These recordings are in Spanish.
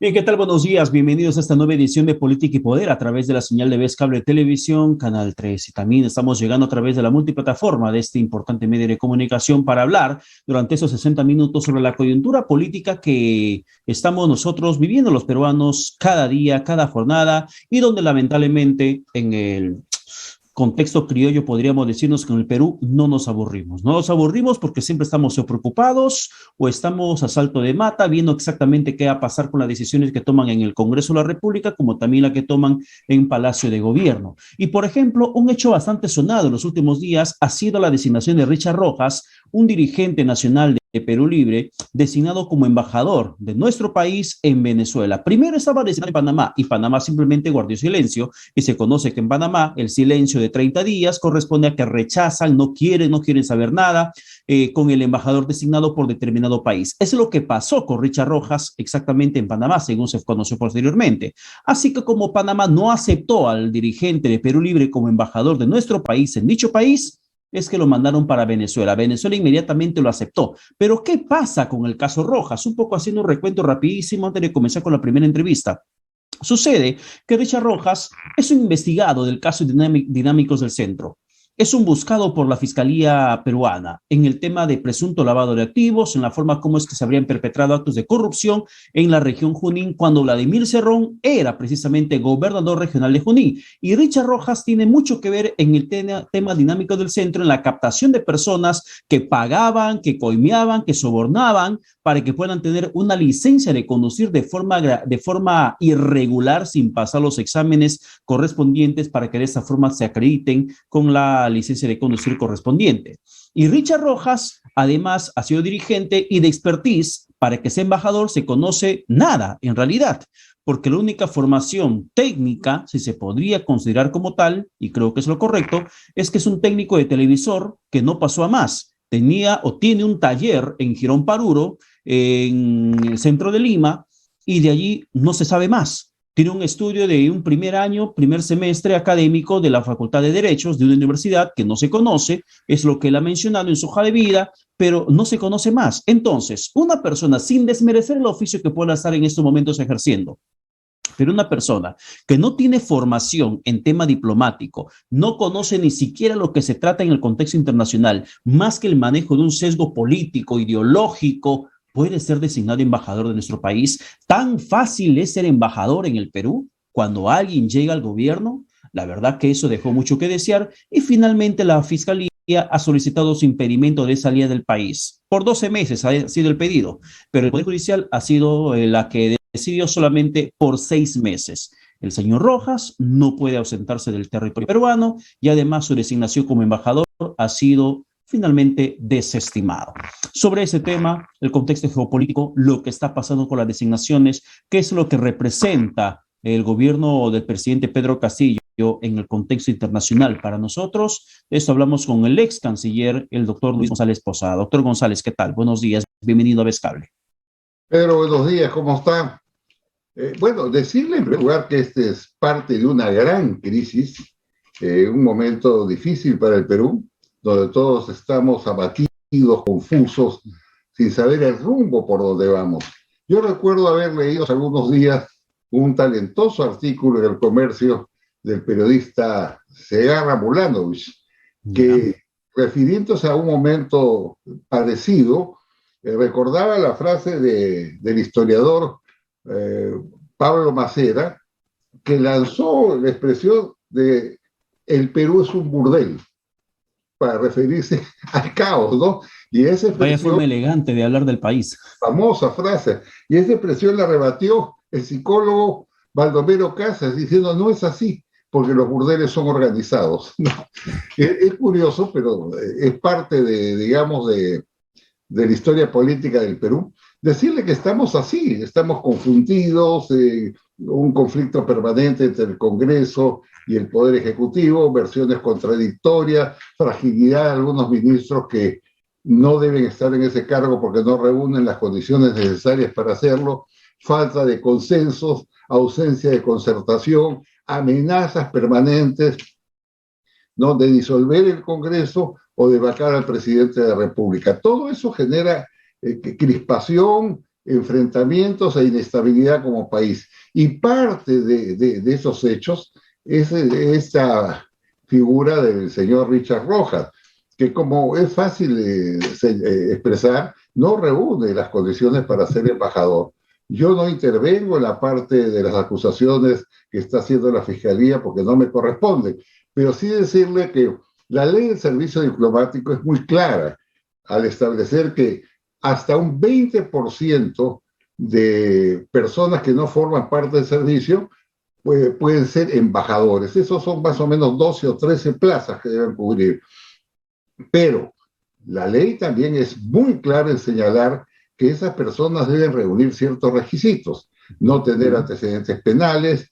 Bien, ¿qué tal? Buenos días. Bienvenidos a esta nueva edición de Política y Poder a través de la señal de Vez Cable Televisión, Canal 3. Y también estamos llegando a través de la multiplataforma de este importante medio de comunicación para hablar durante esos 60 minutos sobre la coyuntura política que estamos nosotros viviendo los peruanos cada día, cada jornada, y donde lamentablemente en el contexto criollo podríamos decirnos que en el Perú no nos aburrimos. No nos aburrimos porque siempre estamos o preocupados o estamos a salto de mata viendo exactamente qué va a pasar con las decisiones que toman en el Congreso de la República, como también la que toman en Palacio de Gobierno. Y por ejemplo, un hecho bastante sonado en los últimos días ha sido la designación de Richard Rojas, un dirigente nacional de Perú Libre, designado como embajador de nuestro país en Venezuela. Primero estaba designado en Panamá y Panamá simplemente guardó silencio, y se conoce que en Panamá el silencio de 30 días corresponde a que rechazan, no quieren saber nada con el embajador designado por determinado país. Es lo que pasó con Richard Rojas exactamente en Panamá, según se conoció posteriormente. Así que como Panamá no aceptó al dirigente de Perú Libre como embajador de nuestro país en dicho país, es que lo mandaron para Venezuela. Venezuela inmediatamente lo aceptó. Pero ¿qué pasa con el caso Rojas? Un poco haciendo un recuento rapidísimo antes de comenzar con la primera entrevista. Sucede que Richard Rojas es un investigado del caso Dinámicos del Centro. Es un buscado por la Fiscalía peruana en el tema de presunto lavado de activos, en la forma como es que se habrían perpetrado actos de corrupción en la región Junín cuando Vladimir Cerrón era precisamente gobernador regional de Junín. Y Richard Rojas tiene mucho que ver en el tema dinámico del centro, en la captación de personas que pagaban, que coimeaban, que sobornaban para que puedan tener una licencia de conducir de forma irregular sin pasar los exámenes correspondientes para que de esta forma se acrediten con la licencia de conducir correspondiente. Y Richard Rojas, además, ha sido dirigente y de expertise para que sea embajador se conoce nada en realidad, porque la única formación técnica, si se podría considerar como tal, y creo que es lo correcto, es que es un técnico de televisor que no pasó a más. Tenía o tiene un taller en Girón Paruro, en el centro de Lima, y de allí no se sabe más. Tiene un estudio de un primer año, primer semestre académico de la Facultad de Derechos de una universidad que no se conoce, es lo que él ha mencionado en su hoja de vida, pero no se conoce más. Entonces, una persona, sin desmerecer el oficio que pueda estar en estos momentos ejerciendo, pero una persona que no tiene formación en tema diplomático, no conoce ni siquiera lo que se trata en el contexto internacional, más que el manejo de un sesgo político, ideológico, puede ser designado embajador de nuestro país. ¿Tan fácil es ser embajador en el Perú cuando alguien llega al gobierno? La verdad que eso dejó mucho que desear y finalmente la Fiscalía ha solicitado su impedimento de salida del país. Por 12 meses ha sido el pedido, pero el Poder Judicial ha sido la que decidió solamente por 6 meses. El señor Rojas no puede ausentarse del territorio peruano y además su designación como embajador ha sido finalmente desestimado. Sobre ese tema, el contexto geopolítico, lo que está pasando con las designaciones, qué es lo que representa el gobierno del presidente Pedro Castillo en el contexto internacional para nosotros. De esto hablamos con el ex canciller, el doctor Luis González Posada. Doctor González, ¿qué tal? Buenos días, bienvenido a Vescable. Pedro, buenos días, ¿cómo está? Bueno, decirle en primer lugar que este es parte de una gran crisis, un momento difícil para el Perú, donde todos estamos abatidos, confusos, sin saber el rumbo por donde vamos. Yo recuerdo haber leído hace algunos días un talentoso artículo en El Comercio del periodista Segarra Mulanovich, que refiriéndose a un momento parecido, recordaba la frase del historiador Pablo Macera, que lanzó la expresión de el Perú es un burdel, para referirse al caos, ¿no? Y esa Vaya expresión, forma elegante de hablar del país. famosa frase, y esa expresión la rebatió el psicólogo Baldomero Casas, diciendo no es así, porque los burdeles son organizados. ¿No? Es curioso, pero es parte de, digamos, de la historia política del Perú, decirle que estamos así, estamos confundidos, un conflicto permanente entre el Congreso y el Poder Ejecutivo, versiones contradictorias, fragilidad de algunos ministros que no deben estar en ese cargo porque no reúnen las condiciones necesarias para hacerlo, falta de consensos, ausencia de concertación, amenazas permanentes, ¿no?, de disolver el Congreso o de vacar al presidente de la República. Todo eso genera crispación, enfrentamientos e inestabilidad como país. Y parte de esos hechos es esta figura del señor Richard Rojas, que como es fácil expresar, no reúne las condiciones para ser embajador. Yo no intervengo en la parte de las acusaciones que está haciendo la Fiscalía porque no me corresponde, pero sí decirle que la ley del servicio diplomático es muy clara al establecer que hasta un 20% de personas que no forman parte del servicio pueden ser embajadores. Esos son más o menos 12 o 13 plazas que deben cubrir. Pero la ley también es muy clara en señalar que esas personas deben reunir ciertos requisitos, no tener antecedentes penales,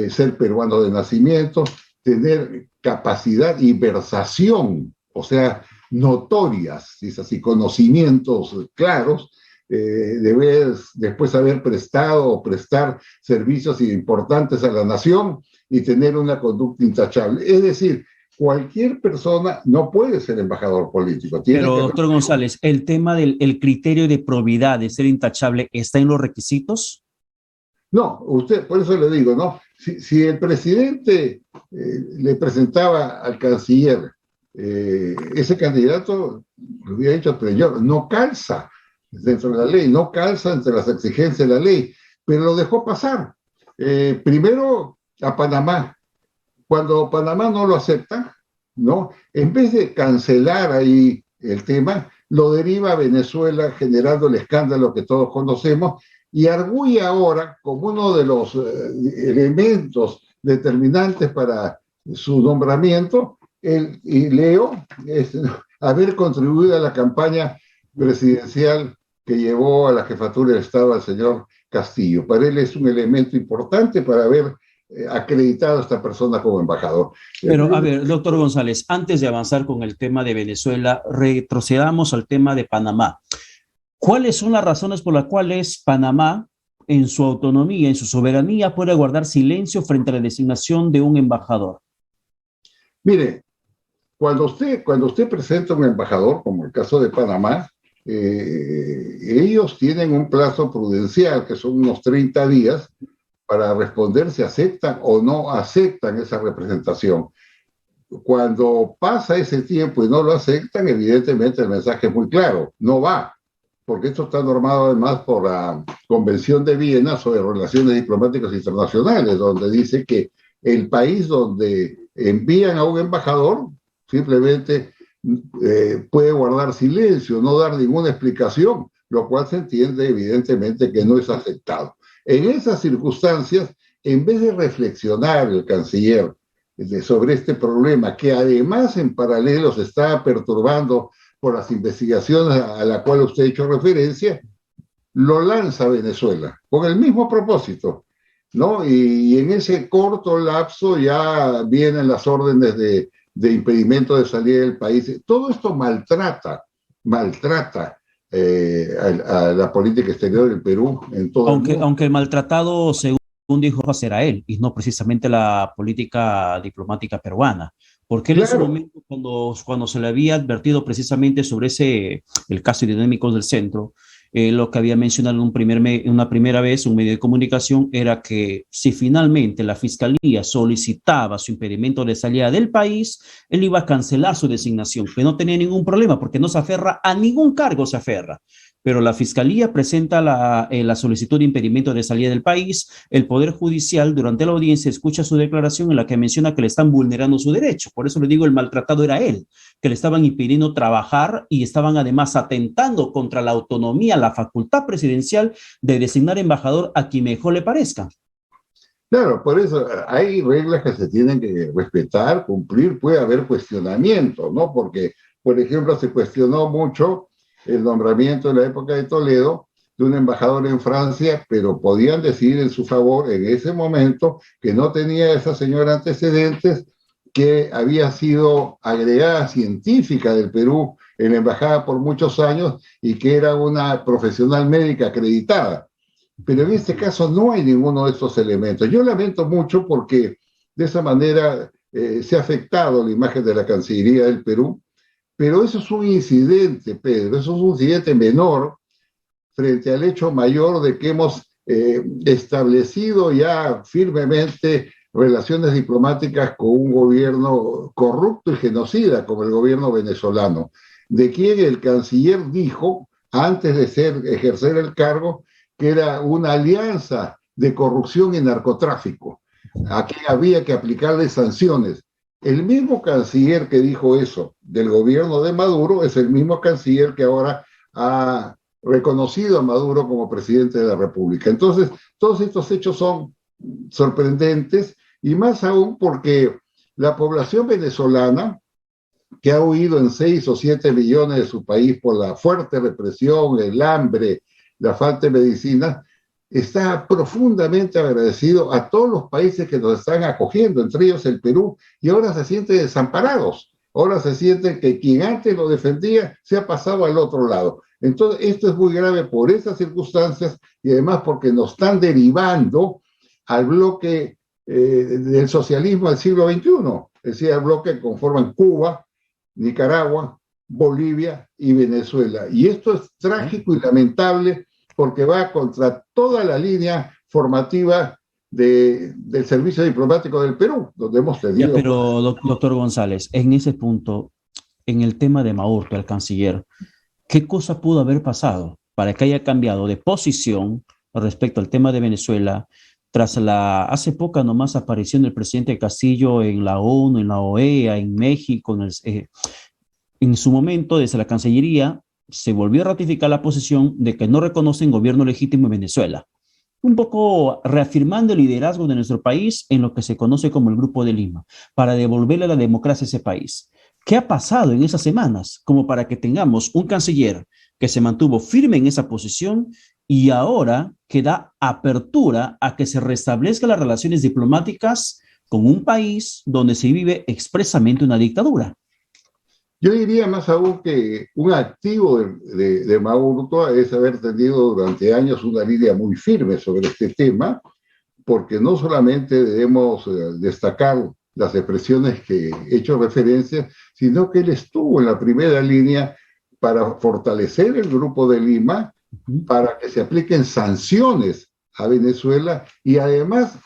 ser peruano de nacimiento, tener capacidad y versación, o sea, notorias, es así, conocimientos claros, debes después haber prestado o prestar servicios importantes a la nación y tener una conducta intachable. Es decir, cualquier persona no puede ser embajador político. Pero, doctor González, ¿el tema del criterio de probidad, de ser intachable, está en los requisitos? No, usted, por eso le digo, ¿no? Si el presidente le presentaba al canciller ese candidato, le hubiera dicho, señor, no calza dentro de la ley, no calza entre las exigencias de la ley, pero lo dejó pasar. Primero a Panamá. Cuando Panamá no lo acepta, ¿no? En vez de cancelar ahí el tema, lo deriva a Venezuela, generando el escándalo que todos conocemos, y arguye ahora como uno de los elementos determinantes para su nombramiento, y leo, haber contribuido a la campaña presidencial que llevó a la jefatura del Estado al señor Castillo. Para él es un elemento importante para haber acreditado a esta persona como embajador. Pero, a ver, doctor González, antes de avanzar con el tema de Venezuela, retrocedamos al tema de Panamá. ¿Cuáles son las razones por las cuales Panamá, en su autonomía, en su soberanía, puede guardar silencio frente a la designación de un embajador? Mire, cuando usted presenta un embajador, como el caso de Panamá, ellos tienen un plazo prudencial, que son unos 30 días, para responder si aceptan o no aceptan esa representación. Cuando pasa ese tiempo y no lo aceptan, evidentemente el mensaje es muy claro, no va, porque esto está normado además por la Convención de Viena sobre Relaciones Diplomáticas Internacionales, donde dice que el país donde envían a un embajador simplemente puede guardar silencio, no dar ninguna explicación, lo cual se entiende evidentemente que no es aceptado. En esas circunstancias, en vez de reflexionar el canciller sobre este problema, que además en paralelo se está perturbando por las investigaciones a la cual usted ha hecho referencia, lo lanza a Venezuela, con el mismo propósito, ¿no? Y en ese corto lapso ya vienen las órdenes de impedimento de salida del país. Todo esto maltrata a la política exterior del Perú en todo el mundo. Aunque el maltratado, según dijo, era él y no precisamente la política diplomática peruana. Porque él, claro, en su momento, cuando se le había advertido precisamente sobre el caso de Dinámicos del Centro, lo que había mencionado una primera vez un medio de comunicación era que si finalmente la Fiscalía solicitaba su impedimento de salida del país, él iba a cancelar su designación, que no tenía ningún problema porque no se aferra a ningún cargo, se aferra. Pero la Fiscalía presenta la solicitud de impedimento de salida del país, el Poder Judicial durante la audiencia escucha su declaración en la que menciona que le están vulnerando su derecho. Por eso le digo, el maltratado era él, que le estaban impidiendo trabajar y estaban además atentando contra la autonomía, la facultad presidencial de designar embajador a quien mejor le parezca. Claro, por eso hay reglas que se tienen que respetar, cumplir, puede haber cuestionamiento, ¿no? Porque, por ejemplo, se cuestionó mucho el nombramiento en la época de Toledo de un embajador en Francia, pero podían decidir en su favor en ese momento que no tenía esa señora antecedentes, que había sido agregada científica del Perú en la embajada por muchos años y que era una profesional médica acreditada. Pero en este caso no hay ninguno de estos elementos. Yo lamento mucho porque de esa manera se ha afectado la imagen de la Cancillería del Perú, pero eso es un incidente, Pedro, eso es un incidente menor frente al hecho mayor de que hemos establecido ya firmemente relaciones diplomáticas con un gobierno corrupto y genocida como el gobierno venezolano, de quien el canciller dijo, antes de ejercer el cargo, que era una alianza de corrupción y narcotráfico. Aquí había que aplicarle sanciones. El mismo canciller que dijo eso del gobierno de Maduro es el mismo canciller que ahora ha reconocido a Maduro como presidente de la República. Entonces, todos estos hechos son sorprendentes y más aún porque la población venezolana, que ha huido en 6 o 7 millones de su país por la fuerte represión, el hambre, la falta de medicina, está profundamente agradecido a todos los países que nos están acogiendo, entre ellos el Perú, y ahora se sienten desamparados, ahora se sienten que quien antes lo defendía se ha pasado al otro lado. Entonces, esto es muy grave por esas circunstancias y además porque nos están derivando al bloque del socialismo del siglo XXI, es decir, al bloque que conforman Cuba, Nicaragua, Bolivia y Venezuela. Y esto es trágico y lamentable porque va contra toda la línea formativa del servicio diplomático del Perú, donde hemos tenido... Ya, pero doctor González, en ese punto, en el tema de Maurto, el canciller, ¿qué cosa pudo haber pasado para que haya cambiado de posición respecto al tema de Venezuela tras la hace poca nomás aparición del presidente Castillo en la ONU, en la OEA, en México, en su momento, desde la Cancillería, se volvió a ratificar la posición de que no reconocen gobierno legítimo en Venezuela, un poco reafirmando el liderazgo de nuestro país en lo que se conoce como el Grupo de Lima, para devolverle la democracia a ese país? ¿Qué ha pasado en esas semanas como para que tengamos un canciller que se mantuvo firme en esa posición y ahora que da apertura a que se restablezcan las relaciones diplomáticas con un país donde se vive expresamente una dictadura? Yo diría más aún que un activo de Maurto es haber tenido durante años una línea muy firme sobre este tema, porque no solamente debemos destacar las expresiones que he hecho referencia, sino que él estuvo en la primera línea para fortalecer el Grupo de Lima, para que se apliquen sanciones a Venezuela y además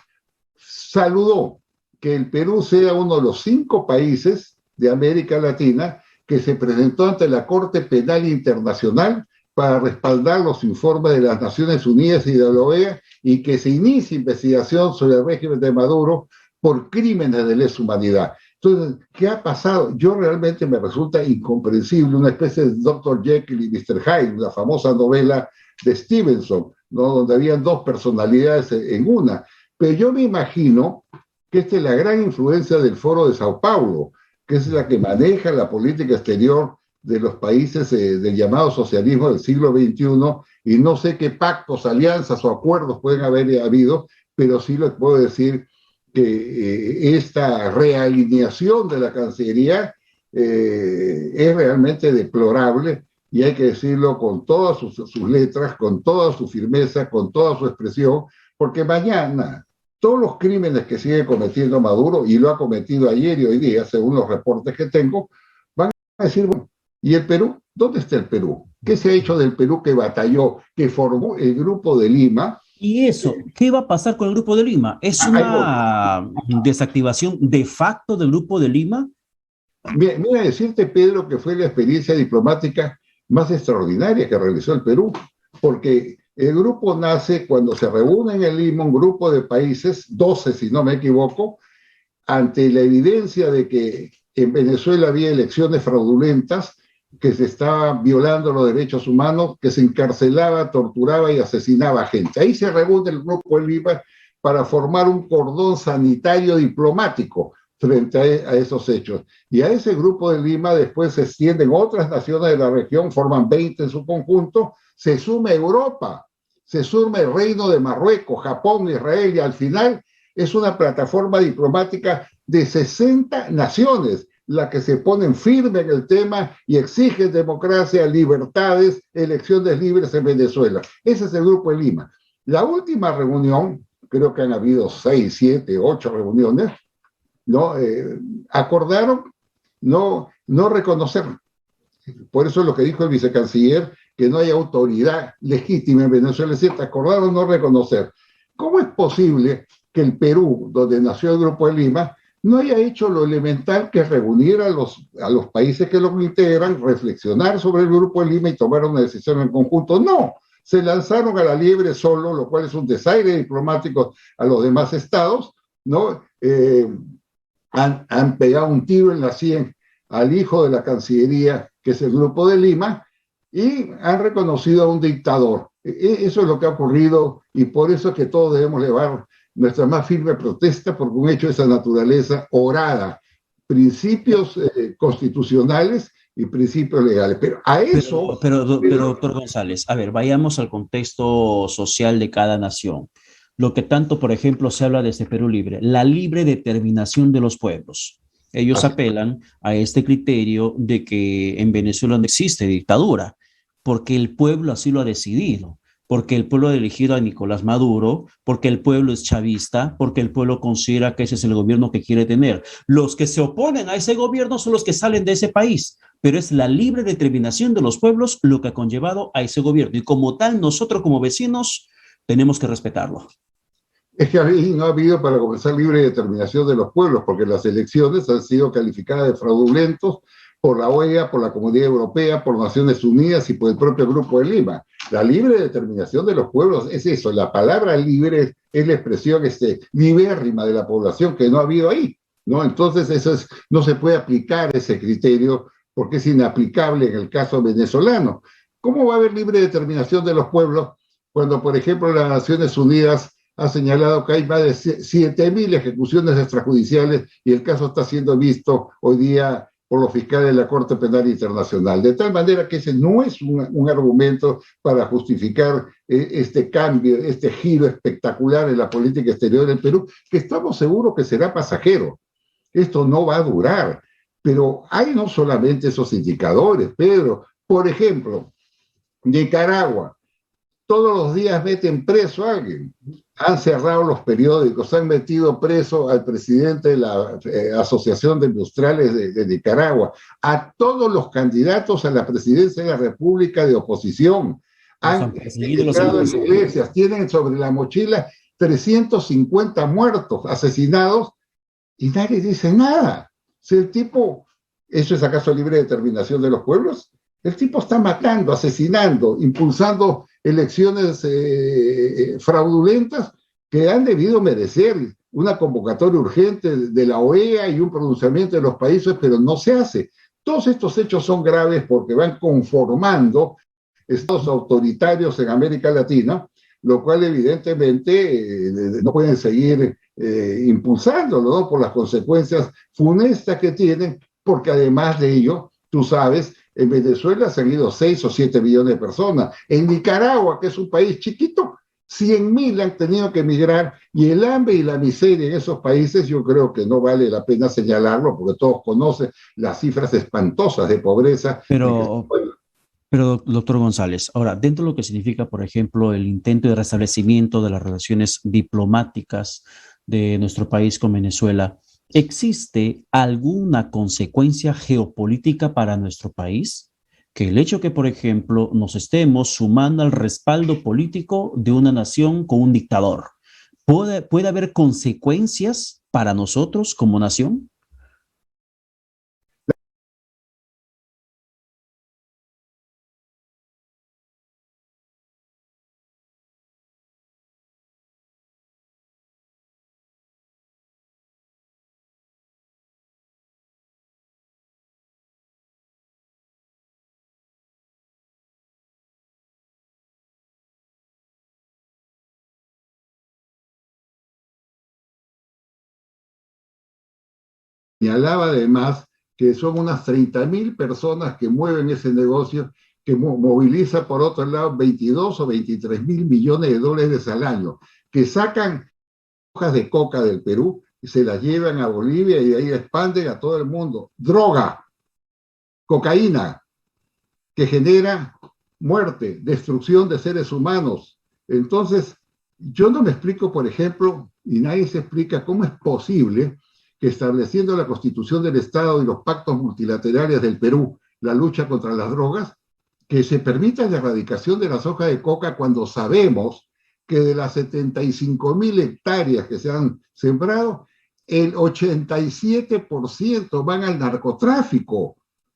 saludó que el Perú sea uno de los 5 países de América Latina que se presentó ante la Corte Penal Internacional para respaldar los informes de las Naciones Unidas y de la OEA y que se inicie investigación sobre el régimen de Maduro por crímenes de lesa humanidad. Entonces, ¿qué ha pasado? Yo realmente me resulta incomprensible, una especie de Dr. Jekyll y Mr. Hyde, la famosa novela de Stevenson, ¿no? Donde habían 2 personalidades en una. Pero yo me imagino que esta es la gran influencia del Foro de Sao Paulo, que es la que maneja la política exterior de los países del llamado socialismo del siglo XXI, y no sé qué pactos, alianzas o acuerdos pueden haber habido, pero sí les puedo decir que esta realineación de la Cancillería es realmente deplorable y hay que decirlo con todas sus letras, con toda su firmeza, con toda su expresión, porque mañana todos los crímenes que sigue cometiendo Maduro, y lo ha cometido ayer y hoy día, según los reportes que tengo, van a decir, bueno, ¿y el Perú? ¿Dónde está el Perú? ¿Qué se ha hecho del Perú que batalló, que formó el Grupo de Lima? Y eso, ¿qué va a pasar con el Grupo de Lima? ¿Es una desactivación de facto del Grupo de Lima? Mira, decirte, Pedro, que fue la experiencia diplomática más extraordinaria que realizó el Perú, porque el grupo nace cuando se reúne en Lima un grupo de países, 12 si no me equivoco, ante la evidencia de que en Venezuela había elecciones fraudulentas, que se estaban violando los derechos humanos, que se encarcelaba, torturaba y asesinaba gente. Ahí se reúne el grupo de Lima para formar un cordón sanitario diplomático frente a esos hechos. Y a ese grupo de Lima después se extienden otras naciones de la región, forman 20 en su conjunto, se suma Europa, se suma el Reino de Marruecos, Japón, Israel, y al final es una plataforma diplomática de 60 naciones la que se ponen firme en el tema y exigen democracia, libertades, elecciones libres en Venezuela. Ese es el Grupo de Lima. La última reunión, creo que han habido 6, 7, 8 reuniones, ¿no? Acordaron no reconocer. Por eso lo que dijo el vicecanciller, que no hay autoridad legítima en Venezuela, es decir, acordar o no reconocer. ¿Cómo es posible que el Perú, donde nació el Grupo de Lima, no haya hecho lo elemental que es reunir a los países que lo integran, reflexionar sobre el Grupo de Lima y tomar una decisión en conjunto? No, se lanzaron a la liebre solo, lo cual es un desaire diplomático a los demás estados, ¿no? Han pegado un tiro en la sien al hijo de la Cancillería, que es el Grupo de Lima, y han reconocido a un dictador. Eso es lo que ha ocurrido y por eso es que todos debemos llevar nuestra más firme protesta por un hecho de esa naturaleza orada, principios constitucionales y principios legales. Pero a eso... Pero, doctor González, a ver, vayamos al contexto social de cada nación. Lo que tanto, por ejemplo, se habla desde Perú Libre, la libre determinación de los pueblos. Ellos apelan a este criterio de que en Venezuela no existe dictadura, porque el pueblo así lo ha decidido, porque el pueblo ha elegido a Nicolás Maduro, porque el pueblo es chavista, porque el pueblo considera que ese es el gobierno que quiere tener. Los que se oponen a ese gobierno son los que salen de ese país, pero es la libre determinación de los pueblos lo que ha conllevado a ese gobierno. Y como tal, nosotros como vecinos tenemos que respetarlo. Es que ahí no ha habido, para comenzar, libre determinación de los pueblos, porque las elecciones han sido calificadas de fraudulentos por la OEA, por la Comunidad Europea, por Naciones Unidas y por el propio Grupo de Lima. La libre determinación de los pueblos es eso, la palabra libre es la expresión libérrima de la población que no ha habido ahí, ¿no? Entonces no se puede aplicar ese criterio porque es inaplicable en el caso venezolano. ¿Cómo va a haber libre determinación de los pueblos cuando, por ejemplo, las Naciones Unidas ha señalado que hay más de 7.000 ejecuciones extrajudiciales y el caso está siendo visto hoy día por los fiscales de la Corte Penal Internacional? De tal manera que ese no es un argumento para justificar este cambio, este giro espectacular en la política exterior del Perú, que estamos seguros que será pasajero. Esto no va a durar. Pero hay no solamente esos indicadores, Pedro. Por ejemplo, Nicaragua. Todos los días meten preso a alguien. Han cerrado los periódicos, han metido preso al presidente de la Asociación de Industriales de Nicaragua, a todos los candidatos a la presidencia de la República de oposición. Han entrado en iglesias, tienen sobre la mochila 350 muertos, asesinados, y nadie dice nada. Si el tipo, ¿eso es acaso libre determinación de los pueblos? El tipo está matando, asesinando, impulsando elecciones fraudulentas que han debido merecer una convocatoria urgente de la OEA y un pronunciamiento de los países, pero no se hace. Todos estos hechos son graves porque van conformando estados autoritarios en América Latina, lo cual evidentemente no pueden seguir impulsándolo, ¿no? Por las consecuencias funestas que tienen, porque además de ello, tú sabes, en Venezuela se han ido 6 o 7 millones de personas. En Nicaragua, que es un país chiquito, 100.000 han tenido que emigrar, y el hambre y la miseria en esos países yo creo que no vale la pena señalarlo, porque todos conocen las cifras espantosas de pobreza. Pero, doctor González, ahora, dentro de lo que significa, por ejemplo, el intento de restablecimiento de las relaciones diplomáticas de nuestro país con Venezuela, ¿existe alguna consecuencia geopolítica para nuestro país? Que el hecho que, por ejemplo, nos estemos sumando al respaldo político de una nación con un dictador, ¿puede haber consecuencias para nosotros como nación? Señalaba además que son unas 30.000 personas que mueven ese negocio, que moviliza por otro lado 22 o 23 mil millones de dólares al año, que sacan hojas de coca del Perú y se las llevan a Bolivia y de ahí la expanden a todo el mundo. Droga, cocaína, que genera muerte, destrucción de seres humanos. Entonces, yo no me explico, por ejemplo, y nadie se explica cómo es posible que estableciendo la Constitución del Estado y los pactos multilaterales del Perú, la lucha contra las drogas, que se permita la erradicación de la soja de coca cuando sabemos que de las 75.000 hectáreas que se han sembrado, el 87% van al narcotráfico.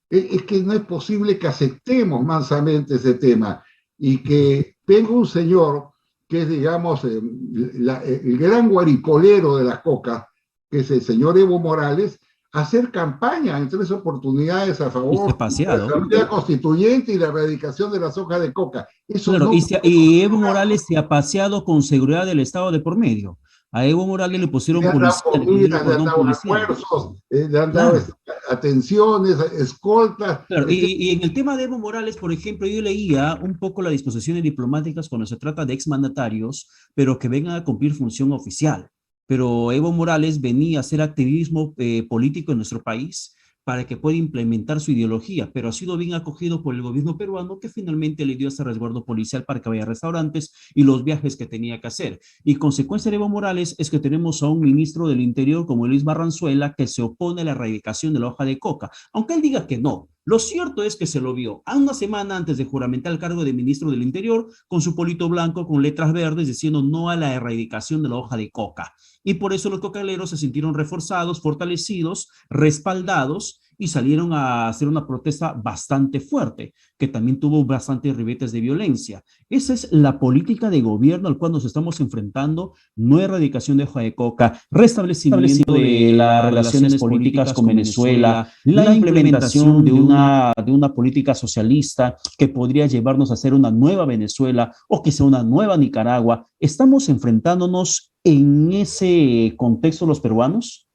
Es que no es posible que aceptemos mansamente ese tema y que venga un señor que es, digamos, el gran guaricolero de las cocas, que es el señor Evo Morales, hacer campaña en 3 oportunidades a favor de la Asamblea Constituyente y la erradicación de la soja de coca. Eso claro, no y Evo Morales se ha paseado con seguridad del Estado de por medio. A Evo Morales le pusieron policía, le han dado almuerzos, le han dado atenciones, escoltas. Claro, y en el tema de Evo Morales, por ejemplo, yo leía un poco las disposiciones diplomáticas cuando se trata de exmandatarios, pero que vengan a cumplir función oficial. Pero Evo Morales venía a hacer activismo político en nuestro país para que pueda implementar su ideología, pero ha sido bien acogido por el gobierno peruano, que finalmente le dio ese resguardo policial para que vaya a restaurantes y los viajes que tenía que hacer. Y consecuencia de Evo Morales es que tenemos a un ministro del Interior como Luis Barranzuela, que se opone a la erradicación de la hoja de coca, aunque él diga que no. Lo cierto es que se lo vio a una semana antes de juramentar el cargo de ministro del Interior con su polito blanco con letras verdes diciendo no a la erradicación de la hoja de coca. Y por eso los cocaleros se sintieron reforzados, fortalecidos, respaldados y salieron a hacer una protesta bastante fuerte, que también tuvo bastantes ribetes de violencia. Esa es la política de gobierno al cual nos estamos enfrentando, no erradicación de hoja de coca, restablecimiento de las relaciones políticas con Venezuela, la implementación de una política socialista que podría llevarnos a ser una nueva Venezuela o que sea una nueva Nicaragua. ¿Estamos enfrentándonos en ese contexto los peruanos?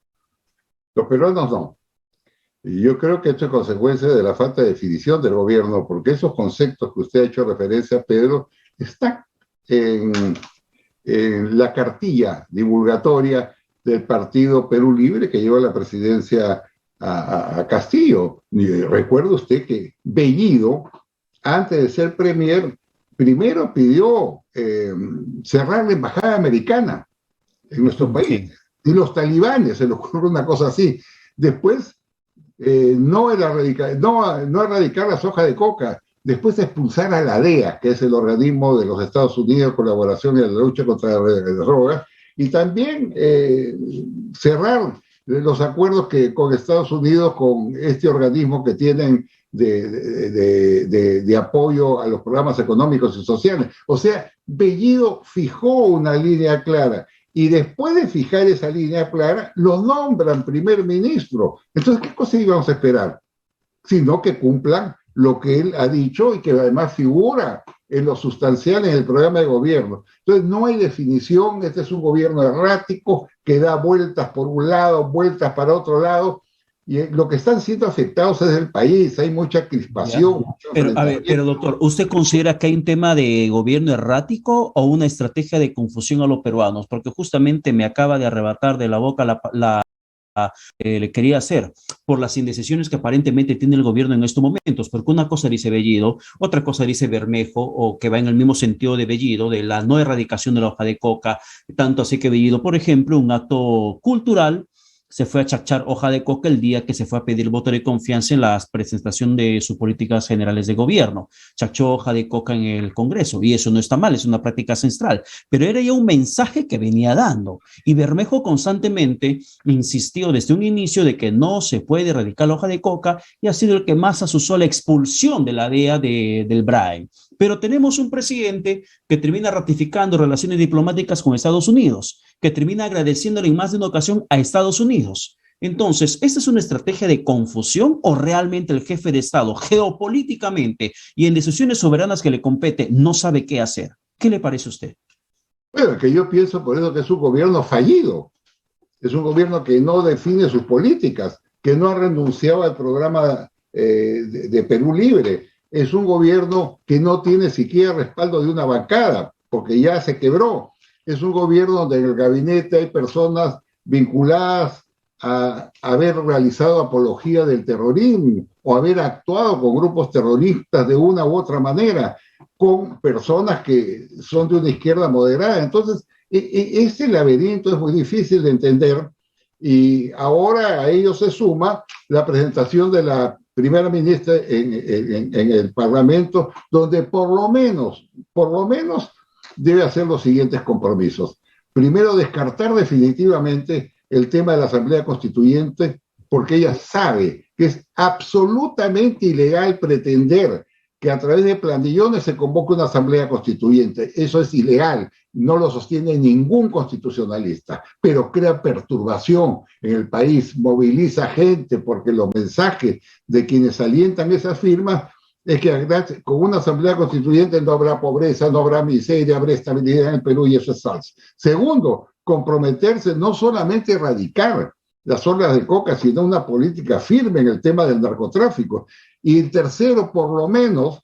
Los peruanos no. Y yo creo que esto es consecuencia de la falta de definición del gobierno, porque esos conceptos que usted ha hecho referencia, Pedro, están en la cartilla divulgatoria del partido Perú Libre que lleva la presidencia a Castillo. Y recuerda usted que Bellido, antes de ser premier, primero pidió cerrar la embajada americana en nuestro país. Y los talibanes, se le ocurre una cosa así. Después, no erradicar la soja de coca, después expulsar a la DEA, que es el organismo de los Estados Unidos, colaboración en la lucha contra las drogas, y también cerrar los acuerdos con Estados Unidos, con este organismo que tienen de apoyo a los programas económicos y sociales. O sea, Bellido fijó una línea clara. Y después de fijar esa línea clara, lo nombran primer ministro. Entonces, ¿qué cosa íbamos a esperar? Sino que cumplan lo que él ha dicho y que además figura en lo sustancial en el programa de gobierno. Entonces, no hay definición. Este es un gobierno errático que da vueltas por un lado, vueltas para otro lado. Y lo que están siendo afectados es el país, hay mucha crispación. Pero doctor, ¿usted considera que hay un tema de gobierno errático o una estrategia de confusión a los peruanos? Porque justamente me acaba de arrebatar de la boca le quería hacer por las indecisiones que aparentemente tiene el gobierno en estos momentos, porque una cosa dice Bellido, otra cosa dice Bermejo, o que va en el mismo sentido de Bellido, de la no erradicación de la hoja de coca, tanto así que Bellido, por ejemplo, un acto cultural, se fue a chachar hoja de coca el día que se fue a pedir voto de confianza en la presentación de sus políticas generales de gobierno. Chachó hoja de coca en el Congreso y eso no está mal, es una práctica ancestral, pero era ya un mensaje que venía dando y Bermejo constantemente insistió desde un inicio de que no se puede erradicar la hoja de coca y ha sido el que más asusó la expulsión de la DEA del BRAE. Pero tenemos un presidente que termina ratificando relaciones diplomáticas con Estados Unidos, que termina agradeciéndole en más de una ocasión a Estados Unidos. Entonces, ¿esta es una estrategia de confusión o realmente el jefe de Estado geopolíticamente y en decisiones soberanas que le compete no sabe qué hacer? ¿Qué le parece a usted? Bueno, que yo pienso por eso que es un gobierno fallido. Es un gobierno que no define sus políticas, que no ha renunciado al programa de Perú Libre. Es un gobierno que no tiene siquiera respaldo de una bancada, porque ya se quebró. Es un gobierno donde en el gabinete hay personas vinculadas a haber realizado apología del terrorismo o haber actuado con grupos terroristas de una u otra manera, con personas que son de una izquierda moderada. Entonces, ese laberinto es muy difícil de entender y ahora a ello se suma la presentación de la primera ministra en el Parlamento, donde por lo menos debe hacer los siguientes compromisos. Primero, descartar definitivamente el tema de la Asamblea Constituyente, porque ella sabe que es absolutamente ilegal pretender que a través de planillones se convoque una asamblea constituyente. Eso es ilegal, no lo sostiene ningún constitucionalista, pero crea perturbación en el país, moviliza gente, porque los mensajes de quienes alientan esas firmas es que con una asamblea constituyente no habrá pobreza, no habrá miseria, habrá estabilidad en el Perú, y eso es falso. Segundo, comprometerse no solamente a erradicar las olas de coca, sino una política firme en el tema del narcotráfico. Y tercero, por lo menos,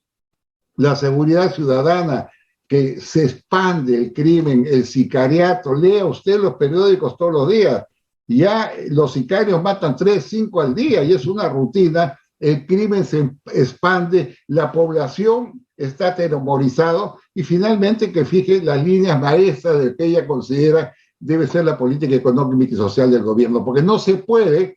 la seguridad ciudadana, que se expande el crimen, el sicariato. Lea usted los periódicos todos los días. Ya los sicarios matan 3, 5 al día y es una rutina. El crimen se expande, la población está atemorizado y finalmente que fije las líneas maestras de que ella considera debe ser la política económica y social del gobierno, porque no se puede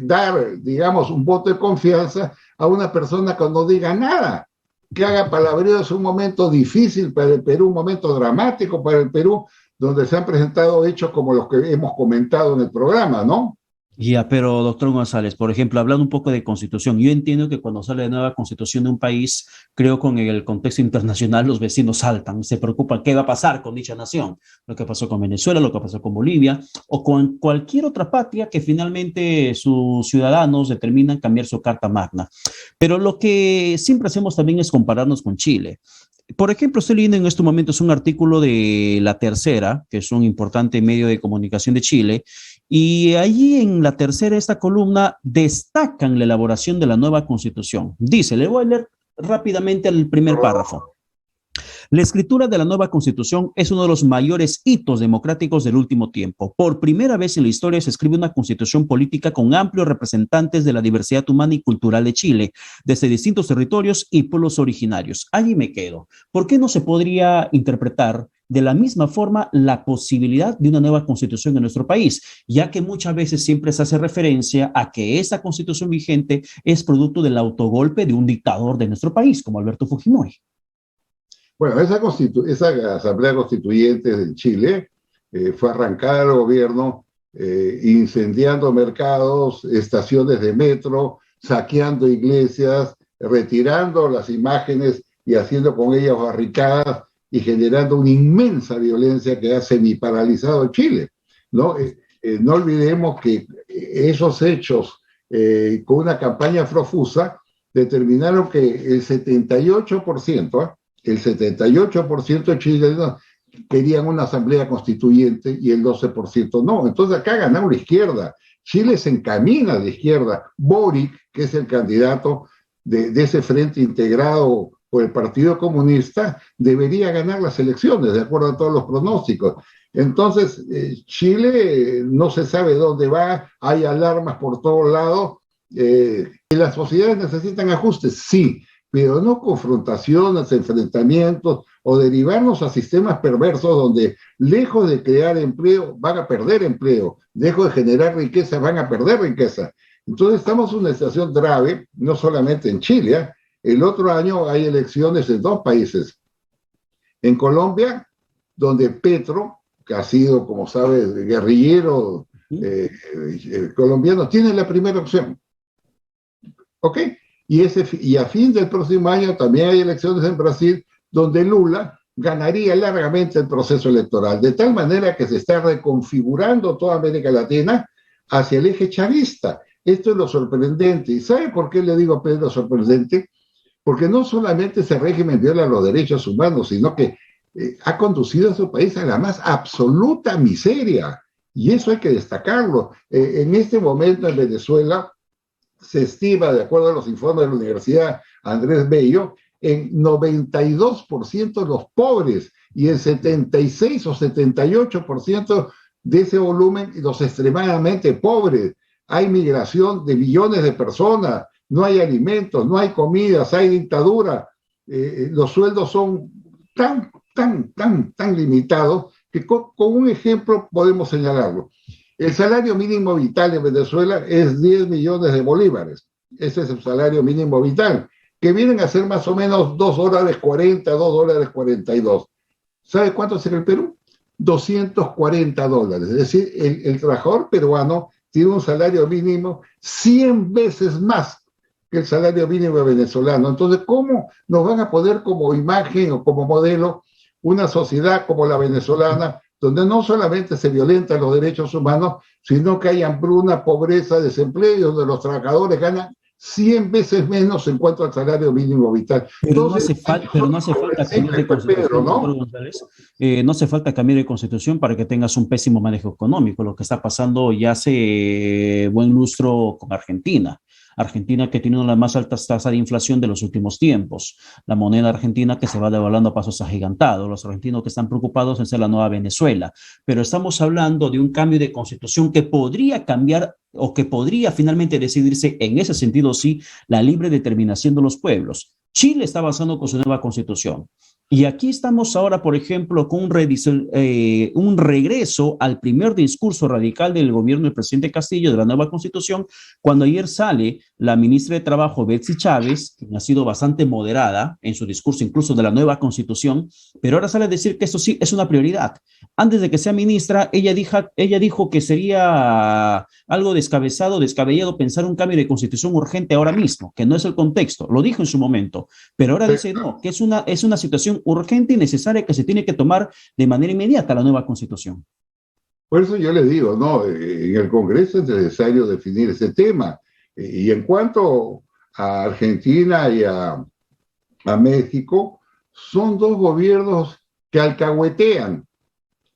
dar, digamos, un voto de confianza a una persona que no diga nada, que haga palabreo. Es un momento difícil para el Perú, un momento dramático para el Perú, donde se han presentado hechos como los que hemos comentado en el programa, ¿no? Ya, pero doctor González, por ejemplo, hablando un poco de constitución, yo entiendo que cuando sale la nueva constitución de un país, creo con el contexto internacional los vecinos saltan, se preocupan qué va a pasar con dicha nación, lo que pasó con Venezuela, lo que pasó con Bolivia o con cualquier otra patria que finalmente sus ciudadanos determinan cambiar su carta magna. Pero lo que siempre hacemos también es compararnos con Chile. Por ejemplo, estoy leyendo en estos momentos un artículo de La Tercera, que es un importante medio de comunicación de Chile, y allí en La Tercera, esta columna, destacan la elaboración de la nueva constitución. Dice, le voy a leer rápidamente el primer párrafo. La escritura de la nueva constitución es uno de los mayores hitos democráticos del último tiempo. Por primera vez en la historia se escribe una constitución política con amplios representantes de la diversidad humana y cultural de Chile, desde distintos territorios y pueblos originarios. Allí me quedo. ¿Por qué no se podría interpretar de la misma forma la posibilidad de una nueva constitución en nuestro país, ya que muchas veces siempre se hace referencia a que esa constitución vigente es producto del autogolpe de un dictador de nuestro país, como Alberto Fujimori? Bueno, esa asamblea constituyente de Chile fue arrancada del gobierno incendiando mercados, estaciones de metro, saqueando iglesias, retirando las imágenes y haciendo con ellas barricadas y generando una inmensa violencia que ha semi-paralizado Chile, ¿no? No olvidemos que esos hechos, con una campaña profusa, determinaron que el 78%, el 78% de chilenos querían una asamblea constituyente y el 12% no. Entonces acá ganó la izquierda. Chile se encamina a la izquierda. Boric, que es el candidato de ese frente integrado por el Partido Comunista, debería ganar las elecciones, de acuerdo a todos los pronósticos. Entonces, Chile no se sabe dónde va, hay alarmas por todos lados. Las sociedades necesitan ajustes, sí, pero no confrontaciones, enfrentamientos o derivarnos a sistemas perversos donde, lejos de crear empleo, van a perder empleo, lejos de generar riqueza, van a perder riqueza. Entonces estamos en una situación grave, no solamente en Chile, ¿eh? El otro año hay elecciones en 2 países. En Colombia, donde Petro, que ha sido, como sabes, guerrillero colombiano, tiene la primera opción. ¿Ok? Y a fin del próximo año también hay elecciones en Brasil, donde Lula ganaría largamente el proceso electoral, de tal manera que se está reconfigurando toda América Latina hacia el eje chavista. Esto es lo sorprendente. ¿Y sabe por qué le digo a Pedro sorprendente? Porque no solamente ese régimen viola los derechos humanos, sino que ha conducido a su país a la más absoluta miseria. Y eso hay que destacarlo. En este momento en Venezuela se estima, de acuerdo a los informes de la Universidad Andrés Bello, en 92% los pobres y en 76 o 78% de ese volumen los extremadamente pobres. Hay migración de millones de personas, no hay alimentos, no hay comidas, hay dictadura, los sueldos son tan limitados que con un ejemplo podemos señalarlo. El salario mínimo vital en Venezuela es 10 millones de bolívares. Ese es el salario mínimo vital, que vienen a ser más o menos $2.40, $2.42. ¿Sabe cuánto es en el Perú? $240. Es decir, el trabajador peruano tiene un salario mínimo 100 veces más que el salario mínimo venezolano. Entonces, ¿cómo nos van a poner como imagen o como modelo una sociedad como la venezolana, donde no solamente se violentan los derechos humanos, sino que hay hambruna, pobreza, desempleo, donde los trabajadores ganan 100 veces menos en cuanto al salario mínimo vital? Pero no hace, pero no hace falta cambiar de constitución, Pedro, ¿no? Doctor González. No hace falta cambiar de constitución para que tengas un pésimo manejo económico. Lo que está pasando ya hace buen lustro con Argentina. Argentina, que tiene una de las más altas tasas de inflación de los últimos tiempos. La moneda argentina que se va devaluando a pasos agigantados. Los argentinos que están preocupados en ser la nueva Venezuela. Pero estamos hablando de un cambio de constitución que podría cambiar o que podría finalmente decidirse en ese sentido, sí, la libre determinación de los pueblos. Chile está avanzando con su nueva constitución. Y aquí estamos ahora, por ejemplo, con un regreso al primer discurso radical del gobierno del presidente Castillo de la nueva constitución, cuando ayer sale la ministra de Trabajo, Betsy Chávez, que ha sido bastante moderada en su discurso incluso de la nueva constitución, pero ahora sale a decir que esto sí es una prioridad. Antes de que sea ministra, ella dijo que sería algo descabellado pensar un cambio de constitución urgente ahora mismo, que no es el contexto, lo dijo en su momento, pero ahora dice no, que es una situación urgente y necesaria que se tiene que tomar de manera inmediata la nueva constitución. Por eso yo le digo, no, en el Congreso es necesario definir ese tema. Y en cuanto a Argentina y a México, son dos gobiernos que alcahuetean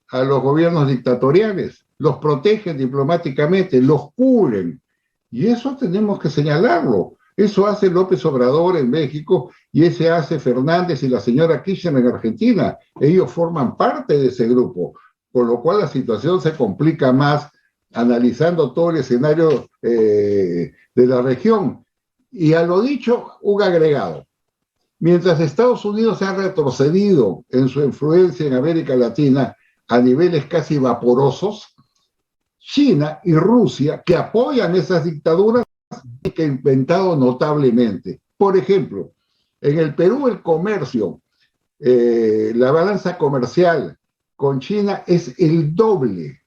a los gobiernos dictatoriales, los protegen diplomáticamente, los cubren. Y eso tenemos que señalarlo. Eso hace López Obrador en México y ese hace Fernández y la señora Kirchner en Argentina. Ellos forman parte de ese grupo, por lo cual la situación se complica más analizando todo el escenario de la región. Y a lo dicho, un agregado. Mientras Estados Unidos se ha retrocedido en su influencia en América Latina a niveles casi vaporosos, China y Rusia, que apoyan esas dictaduras, que ha inventado notablemente. Por ejemplo, en el Perú el comercio, la balanza comercial con China es el doble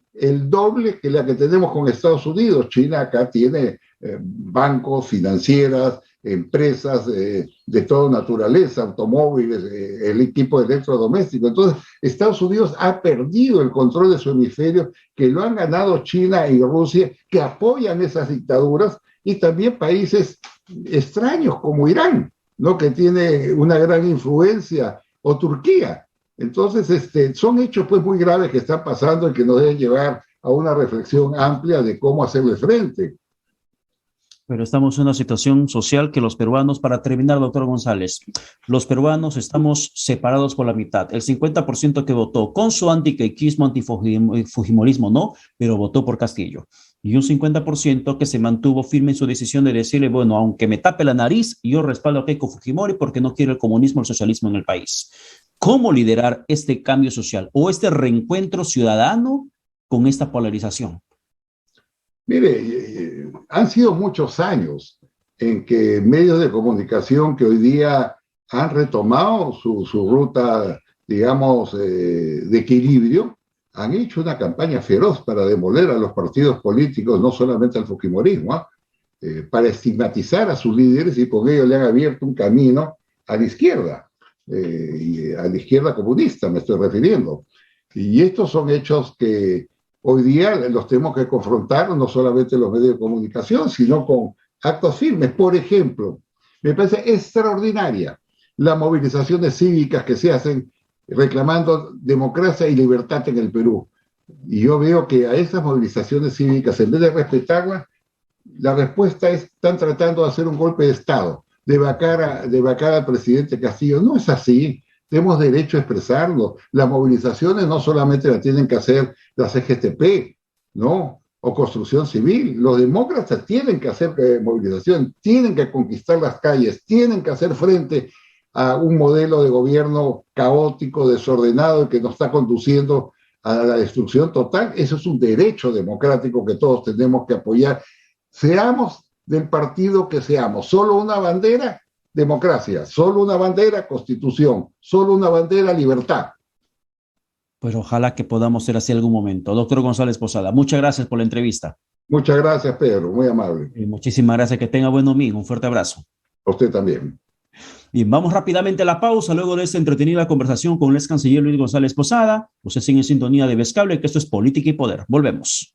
que la que tenemos con Estados Unidos. China acá tiene bancos, financieras, empresas de toda naturaleza, automóviles, el equipo electrodoméstico. Entonces, Estados Unidos ha perdido el control de su hemisferio, que lo han ganado China y Rusia, que apoyan esas dictaduras, y también países extraños como Irán, ¿no?, que tiene una gran influencia, o Turquía. Entonces, son hechos pues muy graves que están pasando y que nos deben llevar a una reflexión amplia de cómo hacerle frente. Pero estamos en una situación social que los peruanos, para terminar, doctor González, los peruanos estamos separados por la mitad. El 50% que votó con su antiquequismo, antifujimorismo, no, pero votó por Castillo. Y un 50% que se mantuvo firme en su decisión de decirle, bueno, aunque me tape la nariz, yo respaldo a Keiko Fujimori porque no quiero el comunismo, el socialismo en el país. ¿Cómo liderar este cambio social o este reencuentro ciudadano con esta polarización? Mire, han sido muchos años en que medios de comunicación que hoy día han retomado su ruta, digamos, de equilibrio, han hecho una campaña feroz para demoler a los partidos políticos, no solamente al fujimorismo, para estigmatizar a sus líderes, y con ello le han abierto un camino a la izquierda, y a la izquierda comunista me estoy refiriendo. Y estos son hechos que hoy día los tenemos que confrontar, no solamente los medios de comunicación, sino con actos firmes. Por ejemplo, me parece extraordinaria las movilizaciones cívicas que se hacen reclamando democracia y libertad en el Perú. Y yo veo que a esas movilizaciones cívicas, en vez de respetarlas, la respuesta es: están tratando de hacer un golpe de Estado, de vacar al presidente Castillo. No es así. Tenemos derecho a expresarlo. Las movilizaciones no solamente las tienen que hacer la CGTP, ¿no?, o Construcción Civil. Los demócratas tienen que hacer movilización, tienen que conquistar las calles, tienen que hacer frente a un modelo de gobierno caótico, desordenado, que nos está conduciendo a la destrucción total. Eso es un derecho democrático que todos tenemos que apoyar. Seamos del partido que seamos, solo una bandera, democracia, solo una bandera, constitución, solo una bandera, libertad. Pues ojalá que podamos ser así algún momento. Doctor González Posada, muchas gracias por la entrevista. Muchas gracias, Pedro, muy amable. Y muchísimas gracias, que tenga buen domingo. Un fuerte abrazo. A usted también. Bien, vamos rápidamente a la pausa luego de esta entretenida conversación con el ex canciller Luis González Posada. Usted sigue en sintonía de Vez Cable, que esto es Política y Poder. Volvemos.